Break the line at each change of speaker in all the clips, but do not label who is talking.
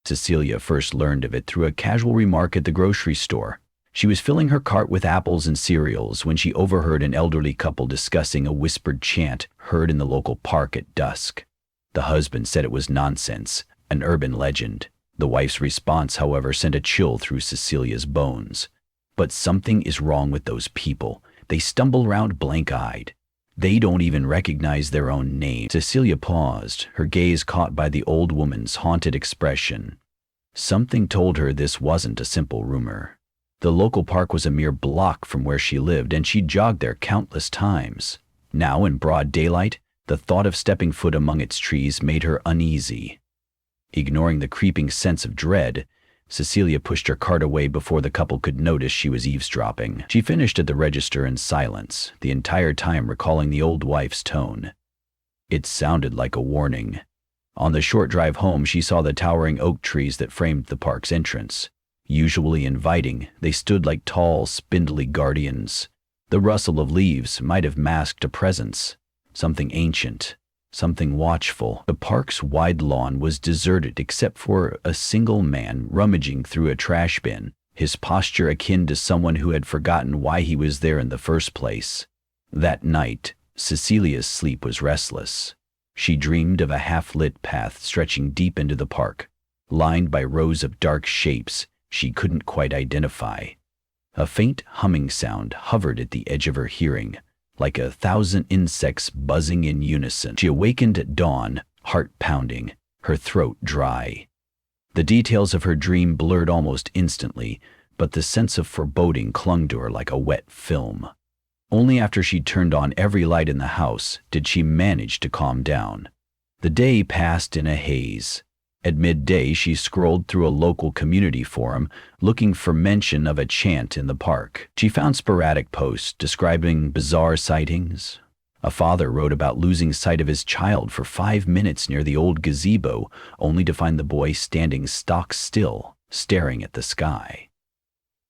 Cecilia first learned of it through a casual remark at the grocery store. She was filling her cart with apples and cereals when she overheard an elderly couple discussing a whispered chant heard in the local park at dusk. The husband said it was nonsense, an urban legend. The wife's response, however, sent a chill through Cecilia's bones. But something is wrong with those people. They stumble around blank-eyed. They don't even recognize their own name. Cecilia paused, her gaze caught by the old woman's haunted expression. Something told her this wasn't a simple rumor. The local park was a mere block from where she lived, and she jogged there countless times. Now, in broad daylight, the thought of stepping foot among its trees made her uneasy. Ignoring the creeping sense of dread, Cecilia pushed her cart away before the couple could notice she was eavesdropping. She finished at the register in silence, the entire time recalling the old wife's tone. It sounded like a warning. On the short drive home, she saw the towering oak trees that framed the park's entrance. Usually inviting, they stood like tall, spindly guardians. The rustle of leaves might have masked a presence, something ancient, something watchful. The park's wide lawn was deserted except for a single man rummaging through a trash bin, his posture akin to someone who had forgotten why he was there in the first place. That night, Cecilia's sleep was restless. She dreamed of a half-lit path stretching deep into the park, lined by rows of dark shapes she couldn't quite identify. A faint humming sound hovered at the edge of her hearing, like 1,000 insects buzzing in unison. She awakened at dawn, heart pounding, her throat dry. The details of her dream blurred almost instantly, but the sense of foreboding clung to her like a wet film. Only after she turned on every light in the house did she manage to calm down. The day passed in a haze. At midday, she scrolled through a local community forum, looking for mention of a chant in the park. She found sporadic posts describing bizarre sightings. A father wrote about losing sight of his child for 5 minutes near the old gazebo, only to find the boy standing stock still, staring at the sky.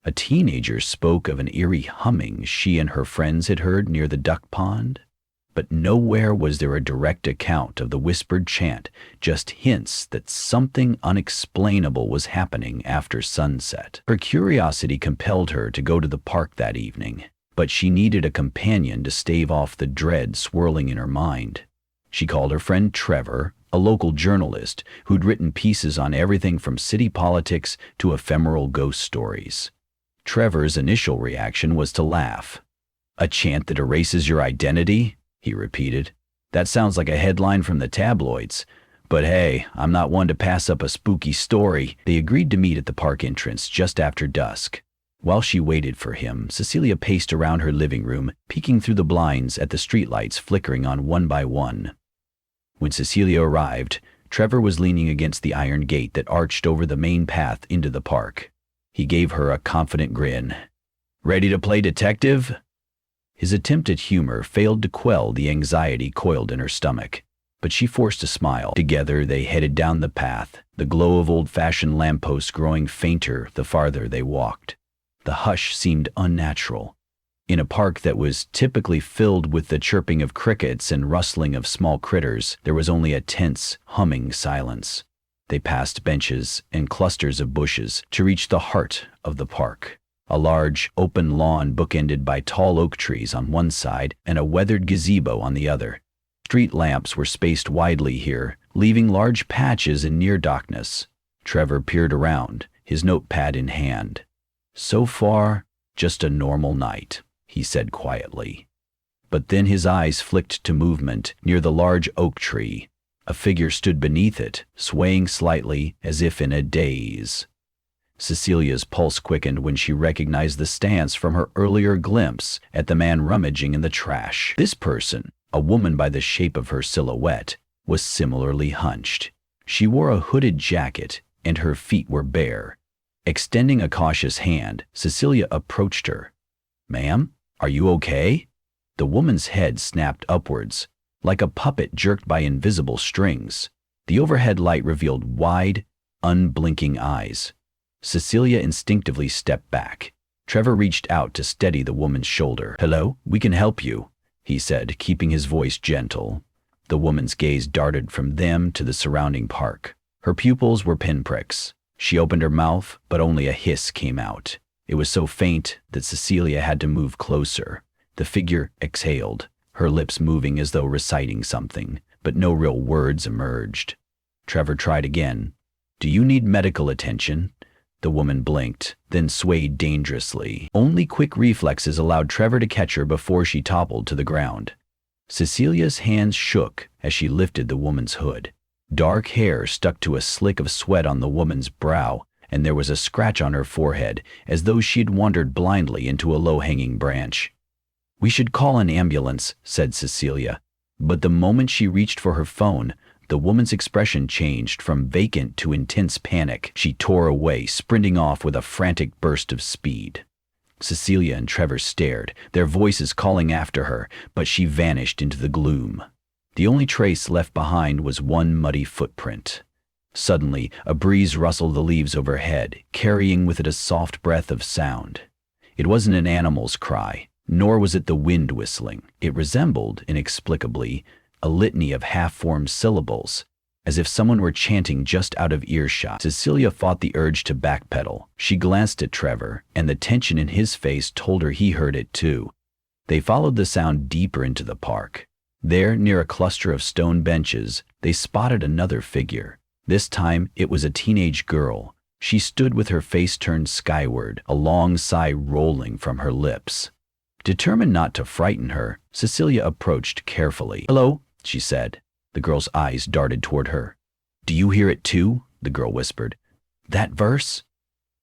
A teenager spoke of an eerie humming she and her friends had heard near the duck pond. But nowhere was there a direct account of the whispered chant, just hints that something unexplainable was happening after sunset. Her curiosity compelled her to go to the park that evening, but she needed a companion to stave off the dread swirling in her mind. She called her friend Trevor, a local journalist who'd written pieces on everything from city politics to ephemeral ghost stories. Trevor's initial reaction was to laugh. "A chant that erases your identity?" he repeated. "That sounds like a headline from the tabloids. But hey, I'm not one to pass up a spooky story." They agreed to meet at the park entrance just after dusk. While she waited for him, Cecilia paced around her living room, peeking through the blinds at the streetlights flickering on one by one. When Cecilia arrived, Trevor was leaning against the iron gate that arched over the main path into the park. He gave her a confident grin. "Ready to play detective?" His attempt at humor failed to quell the anxiety coiled in her stomach, but she forced a smile. Together they headed down the path, the glow of old-fashioned lampposts growing fainter the farther they walked. The hush seemed unnatural. In a park that was typically filled with the chirping of crickets and rustling of small critters, there was only a tense, humming silence. They passed benches and clusters of bushes to reach the heart of the park. A large, open lawn bookended by tall oak trees on one side and a weathered gazebo on the other. Street lamps were spaced widely here, leaving large patches in near darkness. Trevor peered around, his notepad in hand. "So far, just a normal night," he said quietly. But then his eyes flicked to movement near the large oak tree. A figure stood beneath it, swaying slightly as if in a daze. Cecilia's pulse quickened when she recognized the stance from her earlier glimpse at the man rummaging in the trash. This person, a woman by the shape of her silhouette, was similarly hunched. She wore a hooded jacket, and her feet were bare. Extending a cautious hand, Cecilia approached her. "Ma'am, are you okay?" The woman's head snapped upwards, like a puppet jerked by invisible strings. The overhead light revealed wide, unblinking eyes. Cecilia instinctively stepped back. Trevor reached out to steady the woman's shoulder. "Hello, we can help you," he said, keeping his voice gentle. The woman's gaze darted from them to the surrounding park. Her pupils were pinpricks. She opened her mouth, but only a hiss came out. It was so faint that Cecilia had to move closer. The figure exhaled, her lips moving as though reciting something, but no real words emerged. Trevor tried again. "Do you need medical attention?" The woman blinked, then swayed dangerously. Only quick reflexes allowed Trevor to catch her before she toppled to the ground. Cecilia's hands shook as she lifted the woman's hood. Dark hair stuck to a slick of sweat on the woman's brow, and there was a scratch on her forehead, as though she had wandered blindly into a low-hanging branch. "We should call an ambulance," said Cecilia. But the moment she reached for her phone, the woman's expression changed from vacant to intense panic. She tore away, sprinting off with a frantic burst of speed. Cecilia and Trevor stared, their voices calling after her, but she vanished into the gloom. The only trace left behind was one muddy footprint. Suddenly, a breeze rustled the leaves overhead, carrying with it a soft breath of sound. It wasn't an animal's cry, nor was it the wind whistling. It resembled, inexplicably, a litany of half-formed syllables, as if someone were chanting just out of earshot. Cecilia fought the urge to backpedal. She glanced at Trevor, and the tension in his face told her he heard it too. They followed the sound deeper into the park. There, near a cluster of stone benches, they spotted another figure. This time, it was a teenage girl. She stood with her face turned skyward, a long sigh rolling from her lips. Determined not to frighten her, Cecilia approached carefully. "Hello," she said. The girl's eyes darted toward her. "Do you hear it too?" the girl whispered. "That verse?"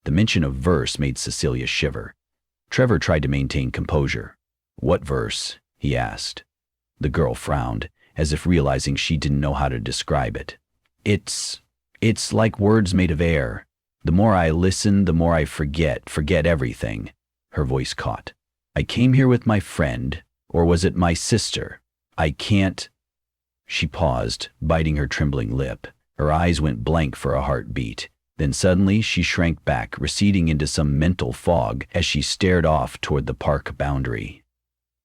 The mention of verse made Cecilia shiver. Trevor tried to maintain composure. "What verse?" he asked. The girl frowned, as if realizing she didn't know how to describe it. It's like words made of air. The more I listen, the more I forget everything." Her voice caught. "I came here with my friend, or was it my sister? I can't—" She paused, biting her trembling lip. Her eyes went blank for a heartbeat. Then suddenly she shrank back, receding into some mental fog as she stared off toward the park boundary.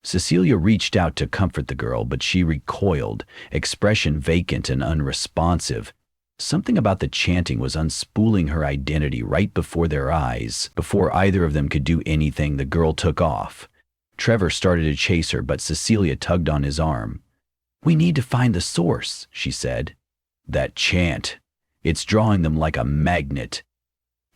Cecilia reached out to comfort the girl, but she recoiled, expression vacant and unresponsive. Something about the chanting was unspooling her identity right before their eyes. Before either of them could do anything, the girl took off. Trevor started to chase her, but Cecilia tugged on his arm. "We need to find the source," she said. "That chant. It's drawing them like a magnet."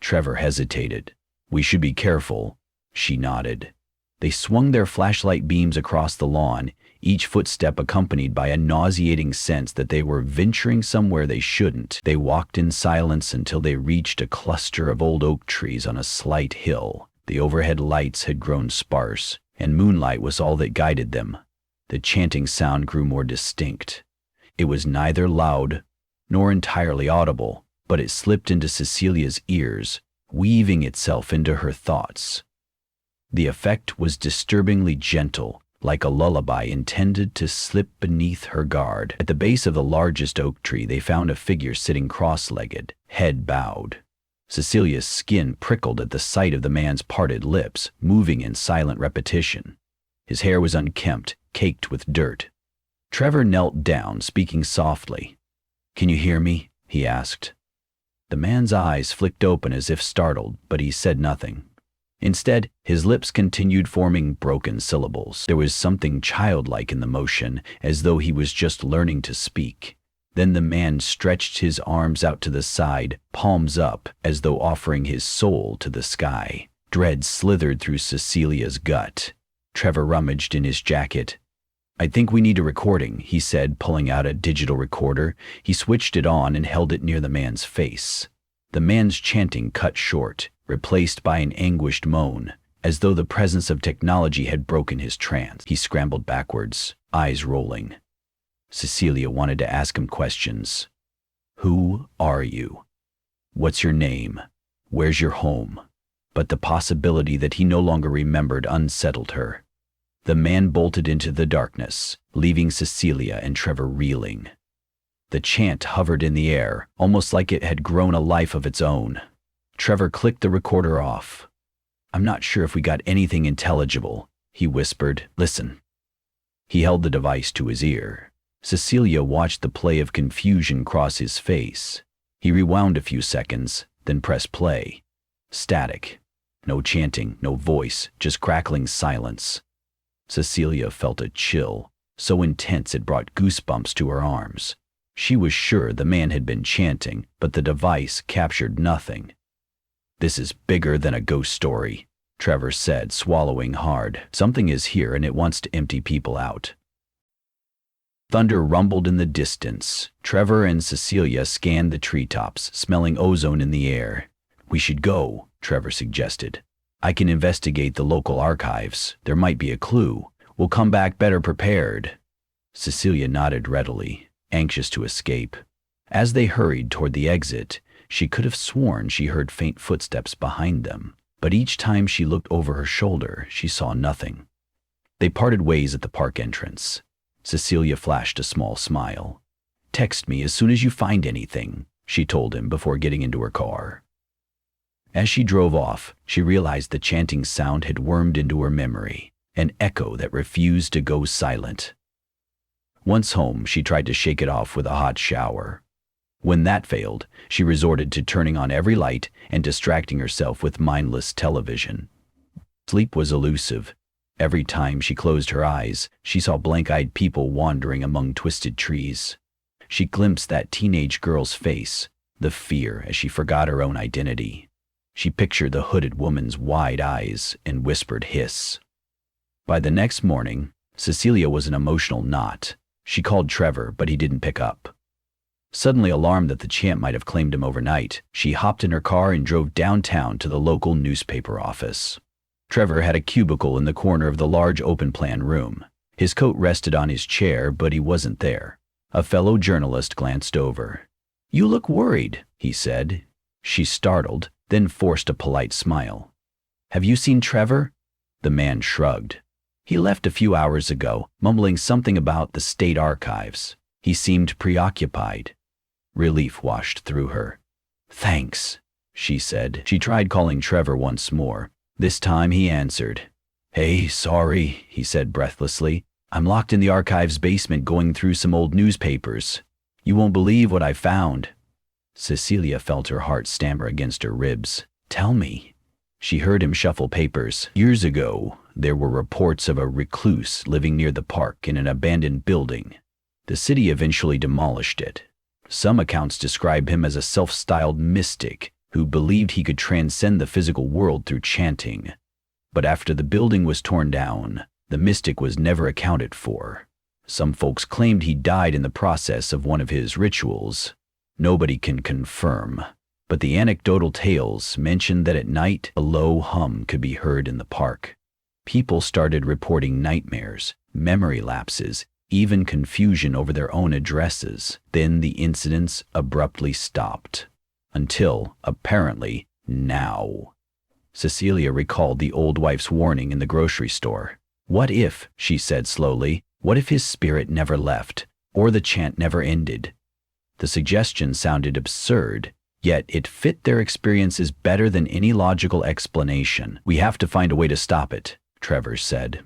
Trevor hesitated. "We should be careful." She nodded. They swung their flashlight beams across the lawn, each footstep accompanied by a nauseating sense that they were venturing somewhere they shouldn't. They walked in silence until they reached a cluster of old oak trees on a slight hill. The overhead lights had grown sparse, and moonlight was all that guided them. The chanting sound grew more distinct. It was neither loud nor entirely audible, but it slipped into Cecilia's ears, weaving itself into her thoughts. The effect was disturbingly gentle, like a lullaby intended to slip beneath her guard. At the base of the largest oak tree, they found a figure sitting cross-legged, head bowed. Cecilia's skin prickled at the sight of the man's parted lips, moving in silent repetition. His hair was unkempt, caked with dirt. Trevor knelt down, speaking softly. "Can you hear me?" he asked. The man's eyes flicked open as if startled, but he said nothing. Instead, his lips continued forming broken syllables. There was something childlike in the motion, as though he was just learning to speak. Then the man stretched his arms out to the side, palms up, as though offering his soul to the sky. Dread slithered through Cecilia's gut. Trevor rummaged in his jacket. "I think we need a recording," he said, pulling out a digital recorder. He switched it on and held it near the man's face. The man's chanting cut short, replaced by an anguished moan, as though the presence of technology had broken his trance. He scrambled backwards, eyes rolling. Cecilia wanted to ask him questions. "Who are you? What's your name? Where's your home?" But the possibility that he no longer remembered unsettled her. The man bolted into the darkness, leaving Cecilia and Trevor reeling. The chant hovered in the air, almost like it had grown a life of its own. Trevor clicked the recorder off. "I'm not sure if we got anything intelligible," he whispered. "Listen." He held the device to his ear. Cecilia watched the play of confusion cross his face. He rewound a few seconds, then pressed play. Static. No chanting, no voice, just crackling silence. Cecilia felt a chill, so intense it brought goosebumps to her arms. She was sure the man had been chanting, but the device captured nothing. "This is bigger than a ghost story," Trevor said, swallowing hard. "Something is here and it wants to empty people out." Thunder rumbled in the distance. Trevor and Cecilia scanned the treetops, smelling ozone in the air. "We should go," Trevor suggested. "I can investigate the local archives. There might be a clue. We'll come back better prepared." Cecilia nodded readily, anxious to escape. As they hurried toward the exit, she could have sworn she heard faint footsteps behind them, but each time she looked over her shoulder, she saw nothing. They parted ways at the park entrance. Cecilia flashed a small smile. "Text me as soon as you find anything," she told him before getting into her car. As she drove off, she realized the chanting sound had wormed into her memory, an echo that refused to go silent. Once home, she tried to shake it off with a hot shower. When that failed, she resorted to turning on every light and distracting herself with mindless television. Sleep was elusive. Every time she closed her eyes, she saw blank-eyed people wandering among twisted trees. She glimpsed that teenage girl's face, the fear as she forgot her own identity. She pictured the hooded woman's wide eyes and whispered hiss. By the next morning, Cecilia was an emotional knot. She called Trevor, but he didn't pick up. Suddenly alarmed that the chant might have claimed him overnight, she hopped in her car and drove downtown to the local newspaper office. Trevor had a cubicle in the corner of the large open-plan room. His coat rested on his chair, but he wasn't there. A fellow journalist glanced over. "You look worried," he said. She startled, then forced a polite smile. "Have you seen Trevor?" The man shrugged. "He left a few hours ago, mumbling something about the state archives. He seemed preoccupied." Relief washed through her. "Thanks," she said. She tried calling Trevor once more. This time he answered. "Hey, sorry," he said breathlessly. "I'm locked in the archives basement going through some old newspapers. You won't believe what I found." Cecilia felt her heart stammer against her ribs. "Tell me." She heard him shuffle papers. "Years ago, there were reports of a recluse living near the park in an abandoned building. The city eventually demolished it. Some accounts describe him as a self-styled mystic who believed he could transcend the physical world through chanting. But after the building was torn down, the mystic was never accounted for. Some folks claimed he died in the process of one of his rituals. Nobody can confirm, but the anecdotal tales mentioned that at night a low hum could be heard in the park. People started reporting nightmares, memory lapses, even confusion over their own addresses. Then the incidents abruptly stopped. Until, apparently, now. Cecilia recalled the old wife's warning in the grocery store. "What if," she said slowly, "what if his spirit never left, or the chant never ended?" The suggestion sounded absurd, yet it fit their experiences better than any logical explanation. "We have to find a way to stop it," Trevor said.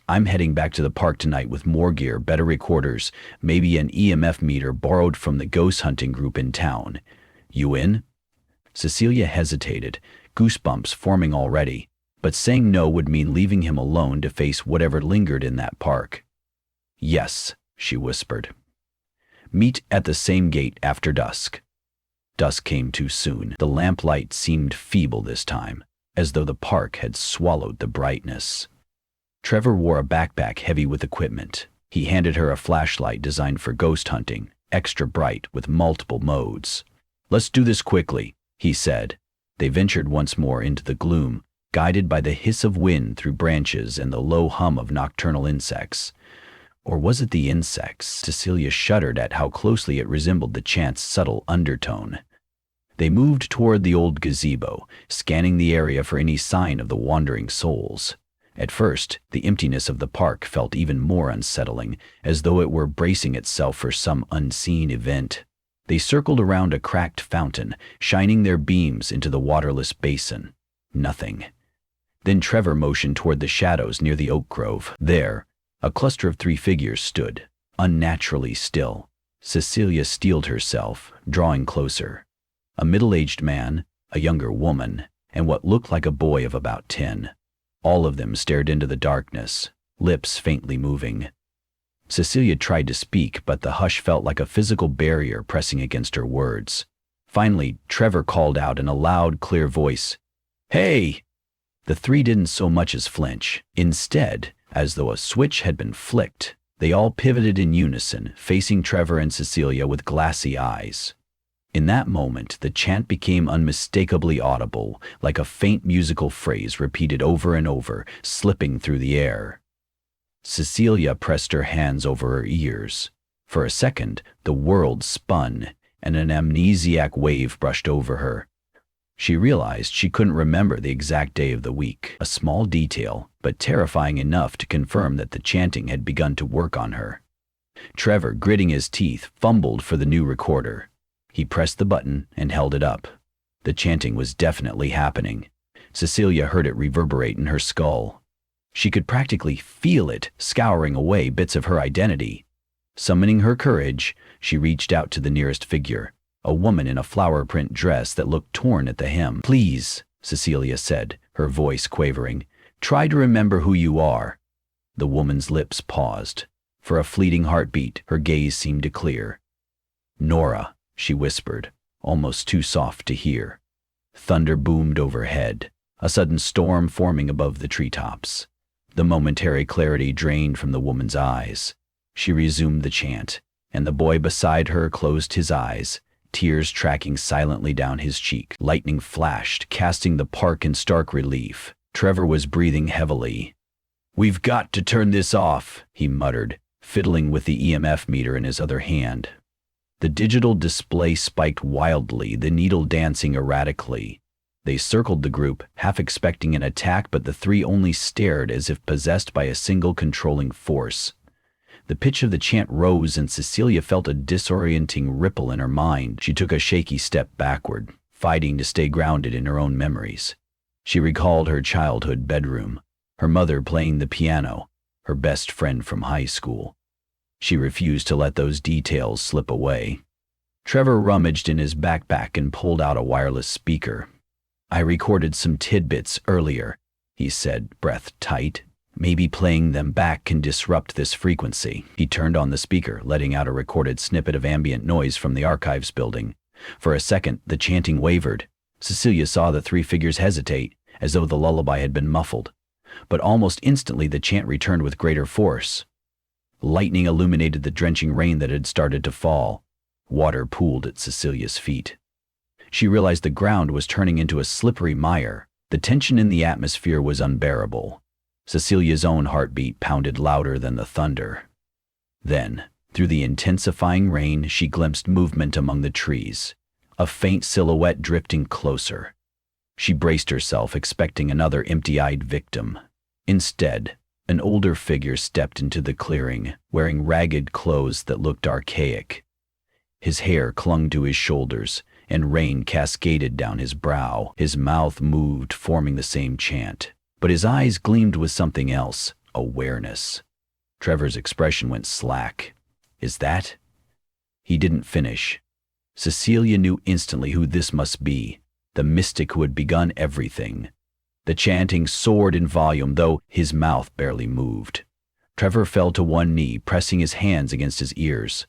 "I'm heading back to the park tonight with more gear, better recorders, maybe an EMF meter borrowed from the ghost hunting group in town. You in?" Cecilia hesitated, goosebumps forming already, but saying no would mean leaving him alone to face whatever lingered in that park. "Yes," she whispered. "Meet at the same gate after dusk." Dusk came too soon. The lamplight seemed feeble this time, as though the park had swallowed the brightness. Trevor wore a backpack heavy with equipment. He handed her a flashlight designed for ghost hunting, extra bright with multiple modes. "Let's do this quickly," he said. They ventured once more into the gloom, guided by the hiss of wind through branches and the low hum of nocturnal insects. Or was it the insects? Cecilia shuddered at how closely it resembled the chant's subtle undertone. They moved toward the old gazebo, scanning the area for any sign of the wandering souls. At first, the emptiness of the park felt even more unsettling, as though it were bracing itself for some unseen event. They circled around a cracked fountain, shining their beams into the waterless basin. Nothing. Then Trevor motioned toward the shadows near the oak grove. There, a cluster of 3 figures stood, unnaturally still. Cecilia steeled herself, drawing closer. A middle-aged man, a younger woman, and what looked like a boy of about 10. All of them stared into the darkness, lips faintly moving. Cecilia tried to speak, but the hush felt like a physical barrier pressing against her words. Finally, Trevor called out in a loud, clear voice, "Hey!" The three didn't so much as flinch. Instead, as though a switch had been flicked, they all pivoted in unison, facing Trevor and Cecilia with glassy eyes. In that moment, the chant became unmistakably audible, like a faint musical phrase repeated over and over, slipping through the air. Cecilia pressed her hands over her ears. For a second, the world spun, and an amnesiac wave brushed over her. She realized she couldn't remember the exact day of the week, a small detail, but terrifying enough to confirm that the chanting had begun to work on her. Trevor, gritting his teeth, fumbled for the new recorder. He pressed the button and held it up. The chanting was definitely happening. Cecilia heard it reverberate in her skull. She could practically feel it scouring away bits of her identity. Summoning her courage, she reached out to the nearest figure, a woman in a flower print dress that looked torn at the hem. "Please," Cecilia said, her voice quavering, "try to remember who you are." The woman's lips paused. For a fleeting heartbeat, her gaze seemed to clear. "Nora," she whispered, almost too soft to hear. Thunder boomed overhead, a sudden storm forming above the treetops. The momentary clarity drained from the woman's eyes. She resumed the chant, and the boy beside her closed his eyes, tears tracking silently down his cheek. Lightning flashed, casting the park in stark relief. Trevor was breathing heavily. "We've got to turn this off," he muttered, fiddling with the EMF meter in his other hand. The digital display spiked wildly, the needle dancing erratically. They circled the group, half expecting an attack, but the three only stared as if possessed by a single controlling force. The pitch of the chant rose, and Cecilia felt a disorienting ripple in her mind. She took a shaky step backward, fighting to stay grounded in her own memories. She recalled her childhood bedroom, her mother playing the piano, her best friend from high school. She refused to let those details slip away. Trevor rummaged in his backpack and pulled out a wireless speaker. "I recorded some tidbits earlier," he said, breath tight. "Maybe playing them back can disrupt this frequency." He turned on the speaker, letting out a recorded snippet of ambient noise from the archives building. For a second, the chanting wavered. Cecilia saw the three figures hesitate, as though the lullaby had been muffled. But almost instantly the chant returned with greater force. Lightning illuminated the drenching rain that had started to fall. Water pooled at Cecilia's feet. She realized the ground was turning into a slippery mire. The tension in the atmosphere was unbearable. Cecilia's own heartbeat pounded louder than the thunder. Then, through the intensifying rain, she glimpsed movement among the trees, a faint silhouette drifting closer. She braced herself, expecting another empty-eyed victim. Instead, an older figure stepped into the clearing, wearing ragged clothes that looked archaic. His hair clung to his shoulders, and rain cascaded down his brow. His mouth moved, forming the same chant, but his eyes gleamed with something else, awareness. Trevor's expression went slack. "Is that?" He didn't finish. Cecilia knew instantly who this must be, the mystic who had begun everything. The chanting soared in volume, though his mouth barely moved. Trevor fell to one knee, pressing his hands against his ears.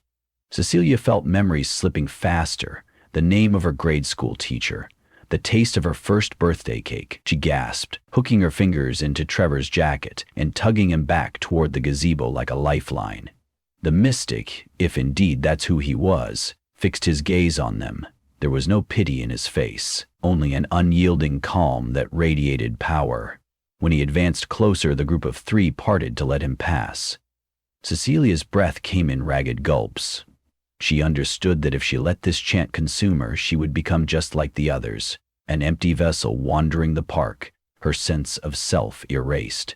Cecilia felt memories slipping faster, the name of her grade school teacher, the taste of her first birthday cake. She gasped, hooking her fingers into Trevor's jacket and tugging him back toward the gazebo like a lifeline. The mystic, if indeed that's who he was, fixed his gaze on them. There was no pity in his face, only an unyielding calm that radiated power. When he advanced closer, the group of three parted to let him pass. Cecilia's breath came in ragged gulps. She understood that if she let this chant consume her, she would become just like the others, an empty vessel wandering the park, her sense of self erased.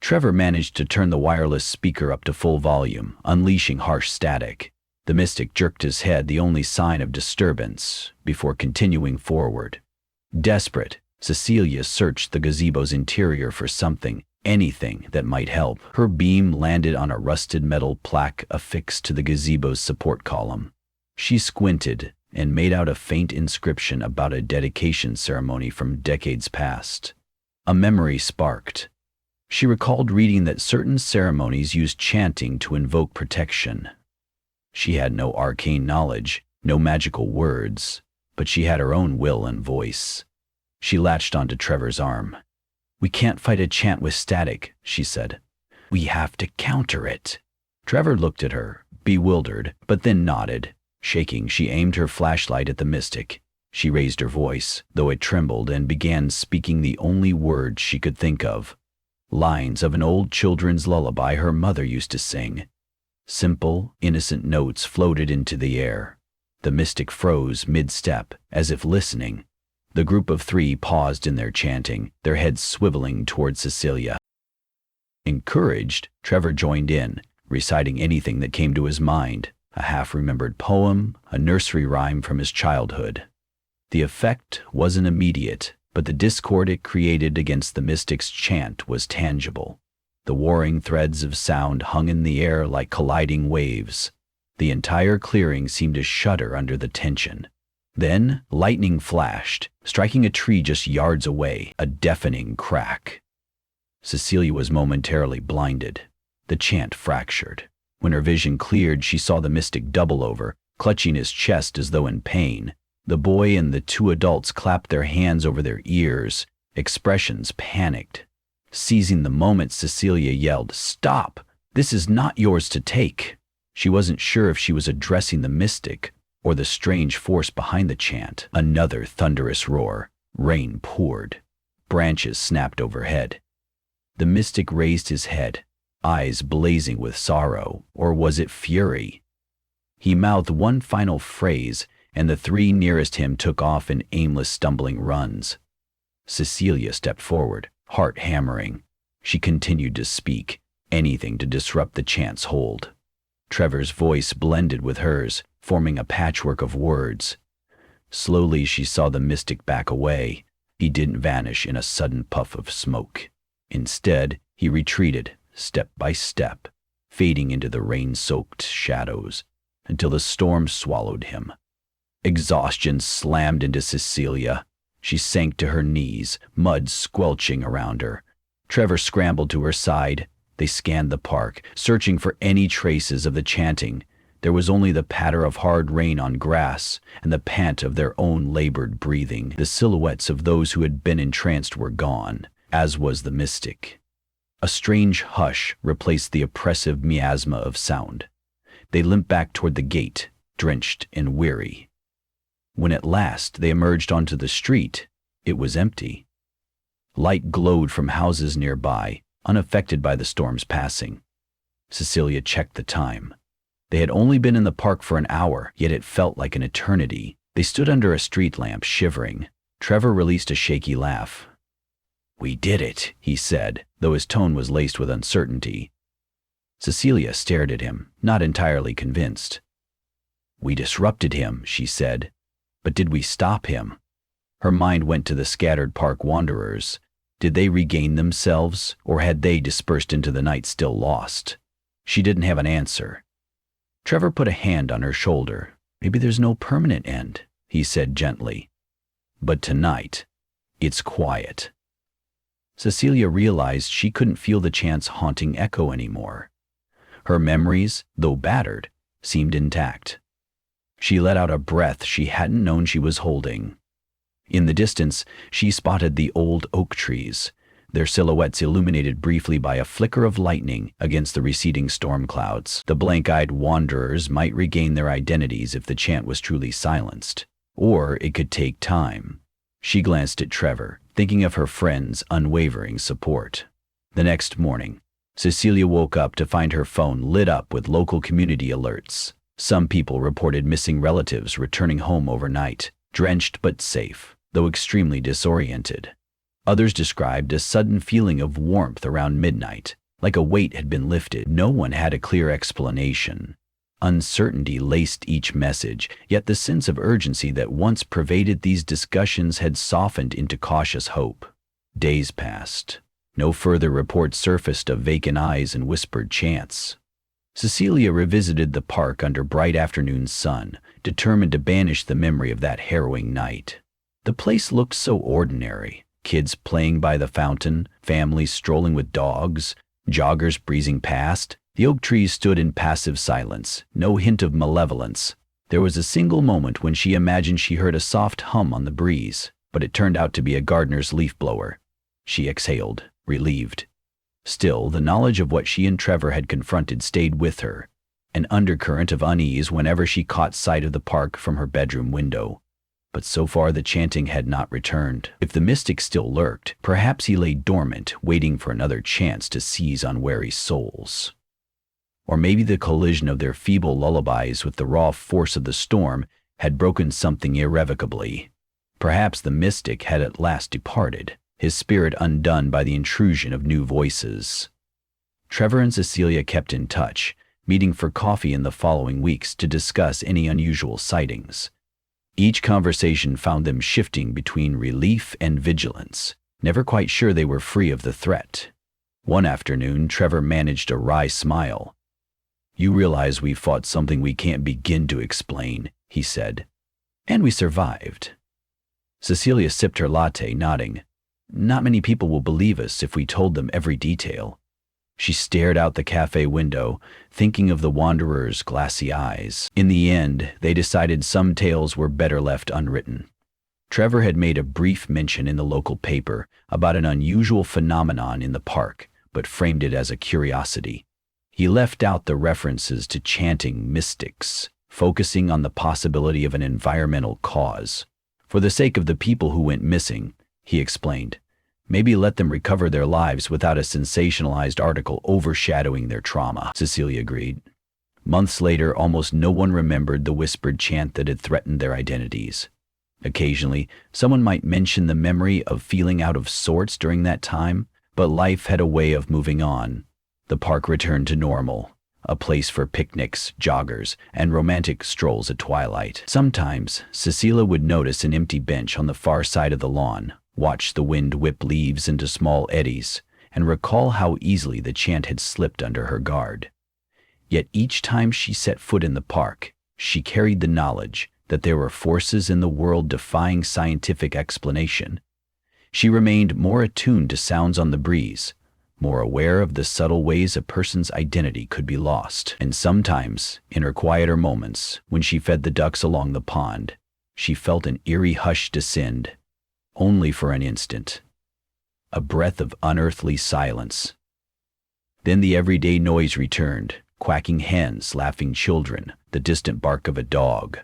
Trevor managed to turn the wireless speaker up to full volume, unleashing harsh static. The mystic jerked his head, the only sign of disturbance, before continuing forward. Desperate, Cecilia searched the gazebo's interior for something, anything that might help. Her beam landed on a rusted metal plaque affixed to the gazebo's support column. She squinted, and made out a faint inscription about a dedication ceremony from decades past. A memory sparked. She recalled reading that certain ceremonies used chanting to invoke protection. She had no arcane knowledge, no magical words, but she had her own will and voice. She latched onto Trevor's arm. "We can't fight a chant with static," she said. "We have to counter it." Trevor looked at her, bewildered, but then nodded. Shaking, she aimed her flashlight at the mystic. She raised her voice, though it trembled, and began speaking the only words she could think of. Lines of an old children's lullaby her mother used to sing. Simple, innocent notes floated into the air. The mystic froze mid-step, as if listening. The group of three paused in their chanting, their heads swiveling toward Cecilia. Encouraged, Trevor joined in, reciting anything that came to his mind, a half-remembered poem, a nursery rhyme from his childhood. The effect wasn't immediate, but the discord it created against the mystic's chant was tangible. The warring threads of sound hung in the air like colliding waves. The entire clearing seemed to shudder under the tension. Then lightning flashed, striking a tree just yards away, a deafening crack. Cecilia was momentarily blinded. The chant fractured. When her vision cleared, she saw the mystic double over, clutching his chest as though in pain. The boy and the two adults clapped their hands over their ears, expressions panicked. Seizing the moment, Cecilia yelled, "Stop! This is not yours to take." She wasn't sure if she was addressing the mystic or the strange force behind the chant. Another thunderous roar. Rain poured. Branches snapped overhead. The mystic raised his head, eyes blazing with sorrow, or was it fury? He mouthed one final phrase, and the three nearest him took off in aimless, stumbling runs. Cecilia stepped forward, heart hammering. She continued to speak, anything to disrupt the chant's hold. Trevor's voice blended with hers, forming a patchwork of words. Slowly she saw the mystic back away. He didn't vanish in a sudden puff of smoke. Instead, he retreated, step by step, fading into the rain-soaked shadows, until the storm swallowed him. Exhaustion slammed into Cecilia. She sank to her knees, mud squelching around her. Trevor scrambled to her side. They scanned the park, searching for any traces of the chanting. There was only the patter of hard rain on grass and the pant of their own labored breathing. The silhouettes of those who had been entranced were gone, as was the mystic. A strange hush replaced the oppressive miasma of sound. They limped back toward the gate, drenched and weary. When at last they emerged onto the street, it was empty. Light glowed from houses nearby, unaffected by the storm's passing. Cecilia checked the time. They had only been in the park for an hour, yet it felt like an eternity. They stood under a street lamp, shivering. Trevor released a shaky laugh. "We did it," he said, though his tone was laced with uncertainty. Cecilia stared at him, not entirely convinced. "We disrupted him," she said. "But did we stop him?" Her mind went to the scattered park wanderers. Did they regain themselves, or had they dispersed into the night still lost? She didn't have an answer. Trevor put a hand on her shoulder. "Maybe there's no permanent end," he said gently. "But tonight, it's quiet." Cecilia realized she couldn't feel the chant's haunting echo anymore. Her memories, though battered, seemed intact. She let out a breath she hadn't known she was holding. In the distance, she spotted the old oak trees, their silhouettes illuminated briefly by a flicker of lightning against the receding storm clouds. The blank-eyed wanderers might regain their identities if the chant was truly silenced, or it could take time. She glanced at Trevor, thinking of her friend's unwavering support. The next morning, Cecilia woke up to find her phone lit up with local community alerts. Some people reported missing relatives returning home overnight, drenched but safe, though extremely disoriented. Others described a sudden feeling of warmth around midnight, like a weight had been lifted. No one had a clear explanation. Uncertainty laced each message, yet the sense of urgency that once pervaded these discussions had softened into cautious hope. Days passed. No further reports surfaced of vacant eyes and whispered chants. Cecilia revisited the park under bright afternoon sun, determined to banish the memory of that harrowing night. The place looked so ordinary. Kids playing by the fountain, families strolling with dogs, joggers breezing past. The oak trees stood in passive silence, no hint of malevolence. There was a single moment when she imagined she heard a soft hum on the breeze, but it turned out to be a gardener's leaf blower. She exhaled, relieved. Still, the knowledge of what she and Trevor had confronted stayed with her, an undercurrent of unease whenever she caught sight of the park from her bedroom window. But so far the chanting had not returned. If the mystic still lurked, perhaps he lay dormant, waiting for another chance to seize unwary souls. Or maybe the collision of their feeble lullabies with the raw force of the storm had broken something irrevocably. Perhaps the mystic had at last departed, his spirit undone by the intrusion of new voices. Trevor and Cecilia kept in touch, meeting for coffee in the following weeks to discuss any unusual sightings. Each conversation found them shifting between relief and vigilance, never quite sure they were free of the threat. One afternoon, Trevor managed a wry smile. "You realize we fought something we can't begin to explain," he said. "And we survived." Cecilia sipped her latte, nodding. "Not many people will believe us if we told them every detail." She stared out the cafe window, thinking of the wanderer's glassy eyes. In the end, they decided some tales were better left unwritten. Trevor had made a brief mention in the local paper about an unusual phenomenon in the park, but framed it as a curiosity. He left out the references to chanting mystics, focusing on the possibility of an environmental cause. For the sake of the people who went missing, he explained, maybe let them recover their lives without a sensationalized article overshadowing their trauma. Cecilia agreed. Months later, almost no one remembered the whispered chant that had threatened their identities. Occasionally, someone might mention the memory of feeling out of sorts during that time, but life had a way of moving on. The park returned to normal, a place for picnics, joggers, and romantic strolls at twilight. Sometimes, Cecilia would notice an empty bench on the far side of the lawn, watch the wind whip leaves into small eddies, and recall how easily the chant had slipped under her guard. Yet each time she set foot in the park, she carried the knowledge that there were forces in the world defying scientific explanation. She remained more attuned to sounds on the breeze, more aware of the subtle ways a person's identity could be lost. And sometimes, in her quieter moments, when she fed the ducks along the pond, she felt an eerie hush descend, only for an instant. A breath of unearthly silence. Then the everyday noise returned, quacking hens, laughing children, the distant bark of a dog.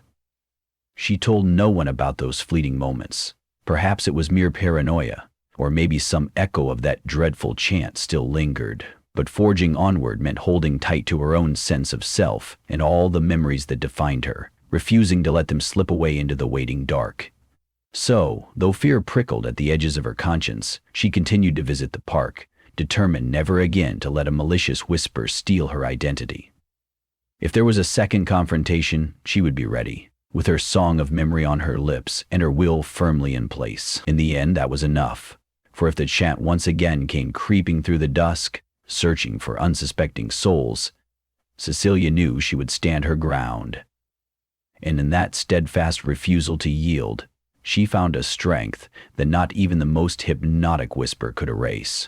She told no one about those fleeting moments. Perhaps it was mere paranoia, or maybe some echo of that dreadful chant still lingered. But forging onward meant holding tight to her own sense of self and all the memories that defined her, refusing to let them slip away into the waiting dark. So, though fear prickled at the edges of her conscience, she continued to visit the park, determined never again to let a malicious whisper steal her identity. If there was a second confrontation, she would be ready, with her song of memory on her lips and her will firmly in place. In the end, that was enough. For if the chant once again came creeping through the dusk, searching for unsuspecting souls, Cecilia knew she would stand her ground. And in that steadfast refusal to yield, she found a strength that not even the most hypnotic whisper could erase.